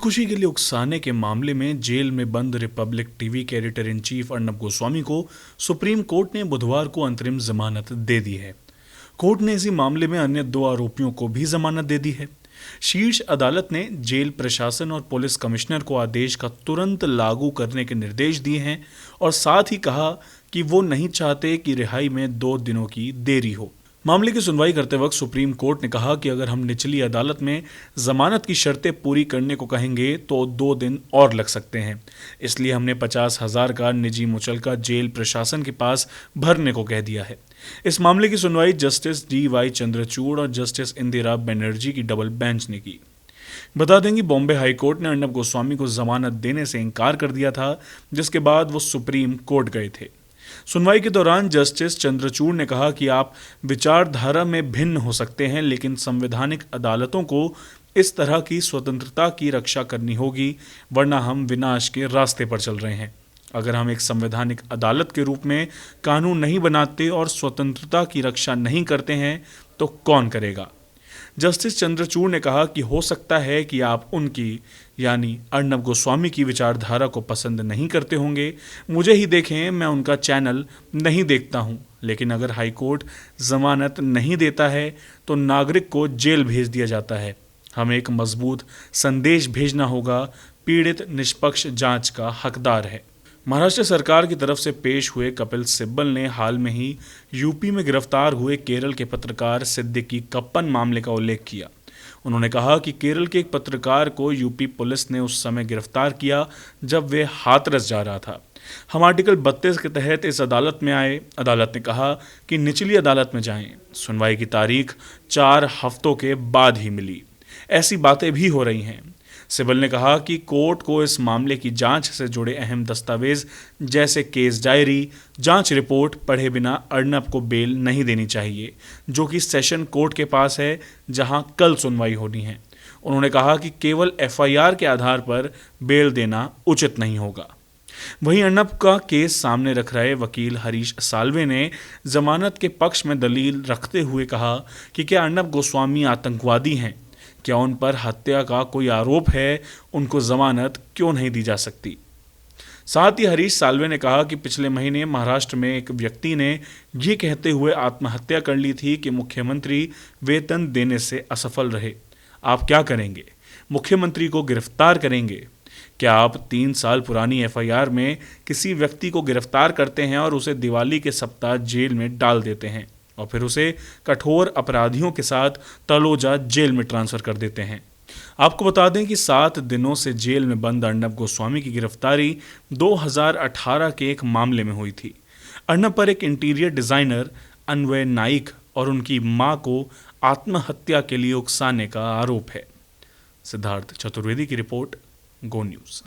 खुदकुशी के लिए उकसाने के मामले में जेल में बंद रिपब्लिक टीवी के editor in chief Arnab Goswami को सुप्रीम कोर्ट ने बुधवार को अंतरिम जमानत दे दी है। कोर्ट ने इसी मामले में अन्य 2 आरोपियों को भी जमानत दे दी है। शीर्ष अदालत ने जेल प्रशासन और पुलिस कमिश्नर को आदेश का तुरंत लागू करने के निर्देश दिए हैं और साथ ही कहा कि वो नहीं चाहते कि रिहाई में 2 दिनों की देरी हो। मामले की सुनवाई करते वक्त सुप्रीम कोर्ट ने कहा कि अगर हम निचली अदालत में जमानत की शर्तें पूरी करने को कहेंगे तो 2 दिन और लग सकते हैं। इसलिए हमने 50,000 का निजी मुचलका जेल प्रशासन के पास भरने को कह दिया है। इस मामले की सुनवाई जस्टिस DY चंद्रचूड़ और जस्टिस इंदिरा बनर्जी की डबल बेंच ने की। बता दें कि बॉम्बे हाई कोर्ट ने अर्नब गोस्वामी को जमानत देने से इनकार कर दिया था, जिसके बाद वो सुप्रीम कोर्ट गए थे। सुनवाई के दौरान जस्टिस चंद्रचूड़ ने कहा कि आप विचारधारा में भिन्न हो सकते हैं, लेकिन संवैधानिक अदालतों को इस तरह की स्वतंत्रता की रक्षा करनी होगी, वरना हम विनाश के रास्ते पर चल रहे हैं। अगर हम एक संवैधानिक अदालत के रूप में कानून नहीं बनाते और स्वतंत्रता की रक्षा नहीं करते हैं तो कौन करेगा। जस्टिस चंद्रचूड़ ने कहा कि हो सकता है कि आप उनकी यानी अर्नब गोस्वामी की विचारधारा को पसंद नहीं करते होंगे। मुझे ही देखें, मैं उनका चैनल नहीं देखता हूं, लेकिन अगर हाईकोर्ट जमानत नहीं देता है तो नागरिक को जेल भेज दिया जाता है। हमें एक मजबूत संदेश भेजना होगा, पीड़ित निष्पक्ष जांच का हकदार है। महाराष्ट्र सरकार की तरफ से पेश हुए कपिल सिब्बल ने हाल में ही यूपी में गिरफ्तार हुए केरल के पत्रकार सिद्दीकी कप्पन मामले का उल्लेख किया। उन्होंने कहा कि केरल के एक पत्रकार को यूपी पुलिस ने उस समय गिरफ्तार किया जब वे हाथरस जा रहा था। हम आर्टिकल 32 के तहत इस अदालत में आए। अदालत ने कहा कि निचली अदालत में जाएं। सुनवाई की तारीख 4 हफ्तों के बाद ही मिली। ऐसी बातें भी हो रही हैं। सिब्बल ने कहा कि कोर्ट को इस मामले की जांच से जुड़े अहम दस्तावेज जैसे केस डायरी, जांच रिपोर्ट पढ़े बिना अर्नब को बेल नहीं देनी चाहिए, जो कि सेशन कोर्ट के पास है, जहां कल सुनवाई होनी है। उन्होंने कहा कि केवल FIR के आधार पर बेल देना उचित नहीं होगा। वहीं अर्नब का केस सामने रख रहे वकील हरीश साल्वे ने जमानत के पक्ष में दलील रखते हुए कहा कि क्या अर्नब गोस्वामी आतंकवादी हैं, क्या उन पर हत्या का कोई आरोप है, उनको जमानत क्यों नहीं दी जा सकती। साथ ही हरीश साल्वे ने कहा कि पिछले महीने महाराष्ट्र में एक व्यक्ति ने ये कहते हुए आत्महत्या कर ली थी कि मुख्यमंत्री वेतन देने से असफल रहे। आप क्या करेंगे? मुख्यमंत्री को गिरफ्तार करेंगे? क्या आप 3 साल पुरानी FIR में किसी व्यक्ति को गिरफ्तार करते हैं और उसे दिवाली के सप्ताह जेल में डाल देते हैं और फिर उसे कठोर अपराधियों के साथ तलोजा जेल में ट्रांसफर कर देते हैं? आपको बता दें कि 7 दिनों से जेल में बंद अर्नब गोस्वामी की गिरफ्तारी 2018 के एक मामले में हुई थी। अर्नब पर एक इंटीरियर डिजाइनर अन्वय नाइक और उनकी मां को आत्महत्या के लिए उकसाने का आरोप है। सिद्धार्थ चतुर्वेदी की रिपोर्ट, गो न्यूज़।